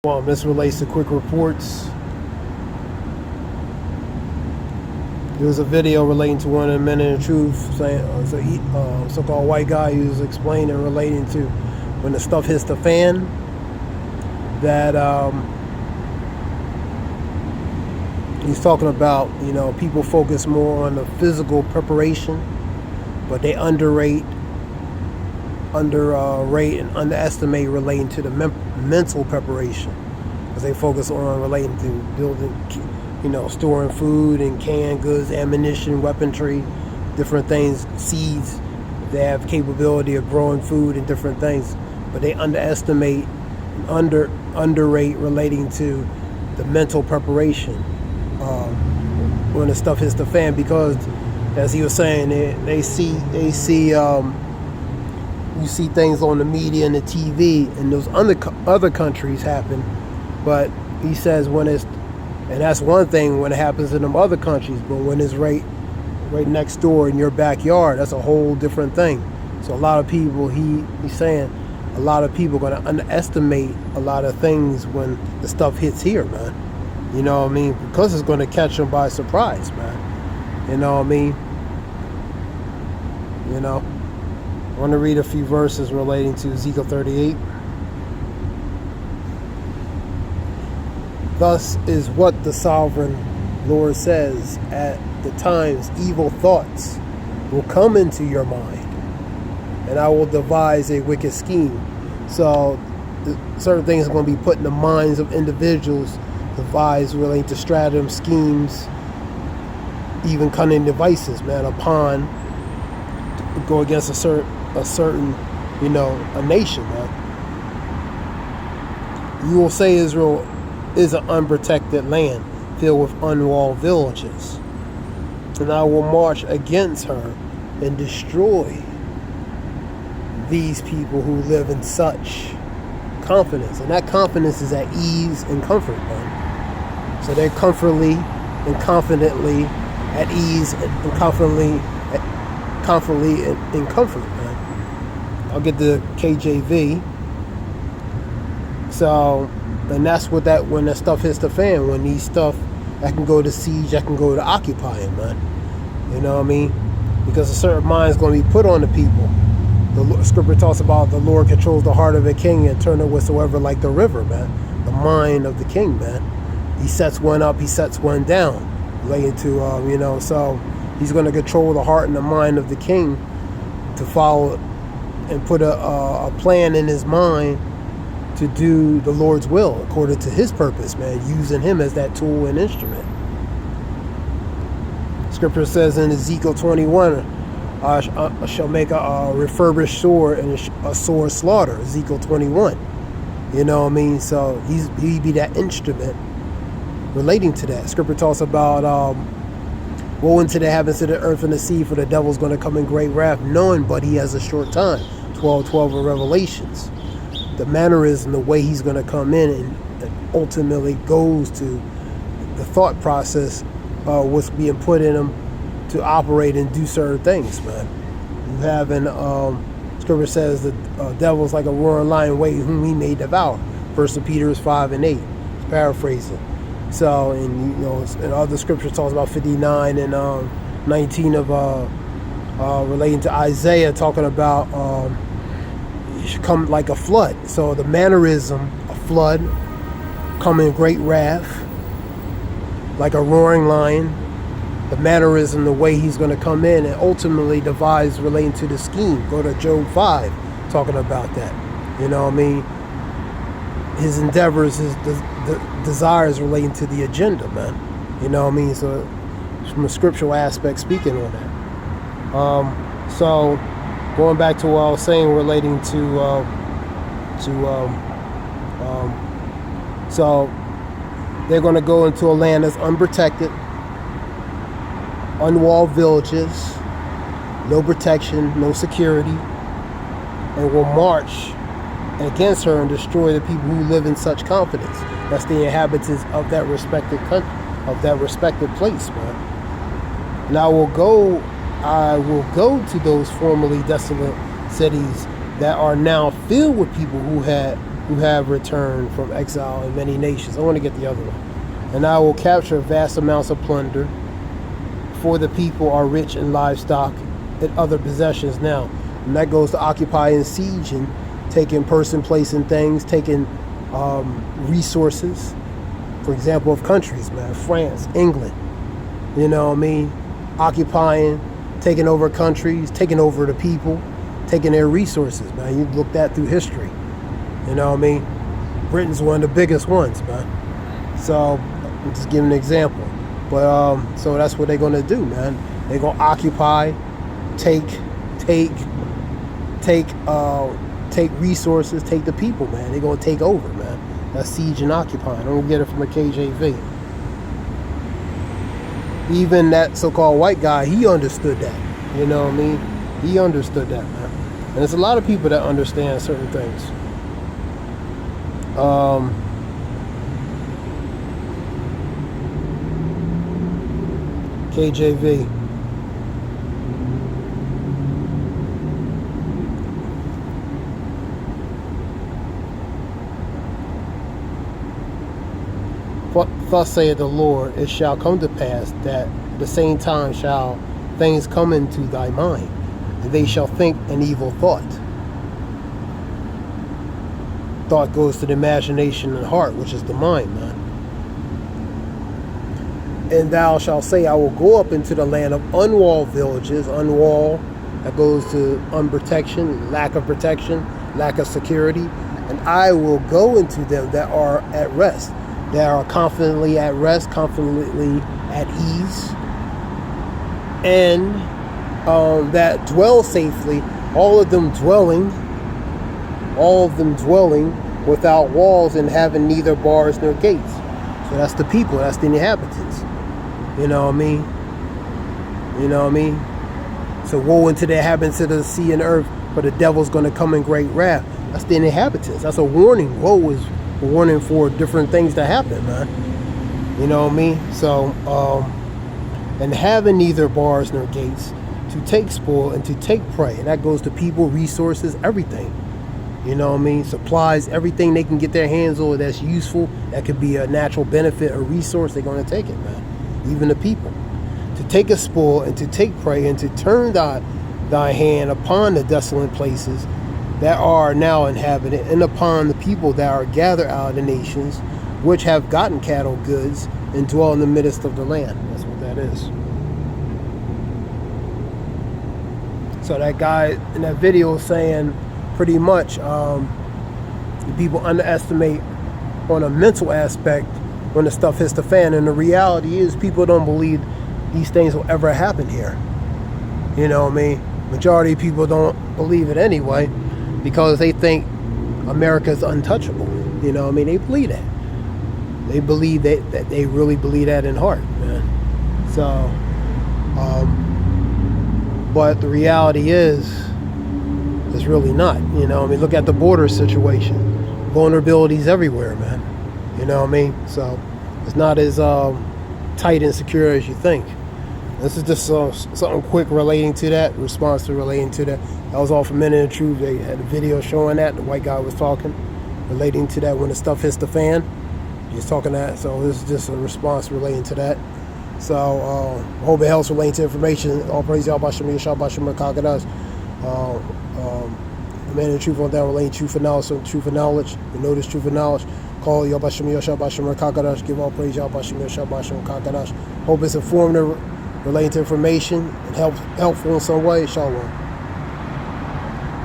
This relates to quick reports. There was a video relating to one of the men in the truth, saying so-called white guy who was explaining relating to when the stuff hits the fan, that he's talking about, people focus more on the physical preparation, but they underrate and underestimate relating to the mental preparation, because they focus on relating to building, storing food and canned goods, ammunition, weaponry, different things, seeds. They have capability of growing food and different things, but they underestimate and underrate relating to the mental preparation when the stuff hits the fan, because as he was saying, they see you see things on the media and the TV and those other countries happen, but he says and that's one thing when it happens in them other countries, but when it's right next door in your backyard, that's a whole different thing. So a lot of people, he's saying, a lot of people are going to underestimate a lot of things when the stuff hits here, man. You know what I mean? Because it's going to catch them by surprise, man. You know what I mean? I want to read a few verses relating to Ezekiel 38. Thus is what the sovereign Lord says: at the times evil thoughts will come into your mind, and I will devise a wicked scheme. So certain things are going to be put in the minds of individuals, devised relating to stratagem, schemes, even cunning devices, man, upon to go against a certain a nation, man. You will say Israel is an unprotected land filled with unwalled villages, and I will march against her and destroy these people who live in such confidence. And that confidence is at ease and comfort, man. So they're comfortably and confidently at ease and confidently in comfort, man. I'll get the KJV. So, and that's what when that stuff hits the fan, when these stuff that can go to siege, that can go to occupying, man. You know what I mean? Because a certain mind is going to be put on the people. The scripture talks about the Lord controls the heart of a king and turn it whatsoever like the river, man. The mind of the king, man. He sets one up, he sets one down. Related to, so he's going to control the heart and the mind of the king to follow and put a plan in his mind to do the Lord's will according to his purpose, man, using him as that tool and instrument. Scripture says in Ezekiel 21, I shall make a refurbished sword and a sword slaughter. Ezekiel 21. You know what I mean? So he be that instrument relating to that. Scripture talks about woe unto the heavens, to the earth and the sea, for the devil's going to come in great wrath, knowing but he has a short time. 12:12 of Revelations. The mannerism, the way he's going to come in, and ultimately goes to the thought process, what's being put in him to operate and do certain things, man. You have scripture says the devil's like a roaring lion waiting whom he may devour. 1 Peter 5:8. Paraphrasing. So, and and other scriptures talks about 59 and 19 of relating to Isaiah, talking about it should come like a flood. So the mannerism, a flood, come in great wrath, like a roaring lion. The mannerism, the way he's going to come in and ultimately devise relating to the scheme. Go to Job 5, talking about that. You know what I mean? His endeavors, his desires relating to the agenda, man. You know what I mean? So from a scriptural aspect, speaking on that. So going back to what I was saying relating to so they're going to go into a land that's unprotected, unwalled villages, no protection, no security, and will march against her and destroy the people who live in such confidence. That's the inhabitants of that respected country, of that respected place, man. And I will go to those formerly desolate cities that are now filled with people who who have returned from exile in many nations. I want to get the other one. And I will capture vast amounts of plunder, for the people are rich in livestock and other possessions now. And that goes to occupying, siege, and taking person, place, and things, taking resources, for example, of countries, man, France, England, you know what I mean, occupying, taking over countries, taking over the people, taking their resources, man. You look that through history, you know what I mean. Britain's one of the biggest ones, man. So I'm just giving an example, but so that's what they're gonna do, man. They're gonna occupy, take resources, take the people, man. They're gonna take over, man. That's siege and occupy. I don't get it from a KJV. Even that so-called white guy, he understood that. You know what I mean? He understood that, man. And there's a lot of people that understand certain things. KJV. Thus saith the Lord, it shall come to pass that at the same time shall things come into thy mind, and they shall think an evil thought. Thought goes to the imagination and heart, which is the mind, man. And thou shalt say, I will go up into the land of unwalled villages. Unwalled, that goes to unprotection, lack of protection, lack of security. And I will go into them that are at rest, that are confidently at rest, confidently at ease, and that dwell safely, all of them dwelling without walls and having neither bars nor gates. So that's the people, that's the inhabitants. You know what I mean? You know what I mean? So woe unto the inhabitants of the sea and earth, for the devil's going to come in great wrath. That's the inhabitants. That's a warning. Woe is a warning for different things to happen, man. You know what I mean? So, and having neither bars nor gates, to take spoil and to take prey. And that goes to people, resources, everything. You know what I mean? Supplies, everything they can get their hands on that's useful, that could be a natural benefit or resource, they're going to take it, man. Even the people. To take a spoil and to take prey and to turn thy hand upon the desolate places that are now inhabited, and upon the people that are gathered out of the nations, which have gotten cattle goods, and dwell in the midst of the land. That's what that is. So that guy in that video is saying pretty much people underestimate on a mental aspect when the stuff hits the fan, and the reality is people don't believe these things will ever happen here. You know what I mean? Majority of people don't believe it anyway, because they think America's untouchable. You know what I mean? They believe that. They believe that they really believe that in heart, man. So, but the reality is, it's really not. You know what I mean? Look at the border situation. Vulnerabilities everywhere, man. You know what I mean? So, it's not as tight and secure as you think. This is just something quick relating to that, response to relating to that. That was all from Men in the Truth. They had a video showing that. The white guy was talking, relating to that when the stuff hits the fan. He's talking that. So this is just a response relating to that. So hope it helps relating to information. All praise Yahweh Shem Yeshua Bashem Rakagadas. Men in the Truth on down relating truth and knowledge. So truth and knowledge. You know this truth and knowledge. Call Yahweh Shem Yeshua Bashem Rakagadas. Give all praise Yahweh Shem Yeshua Bashem Rakagadas. Hope it's informative, relating to information, and helpful in some way. Shalom.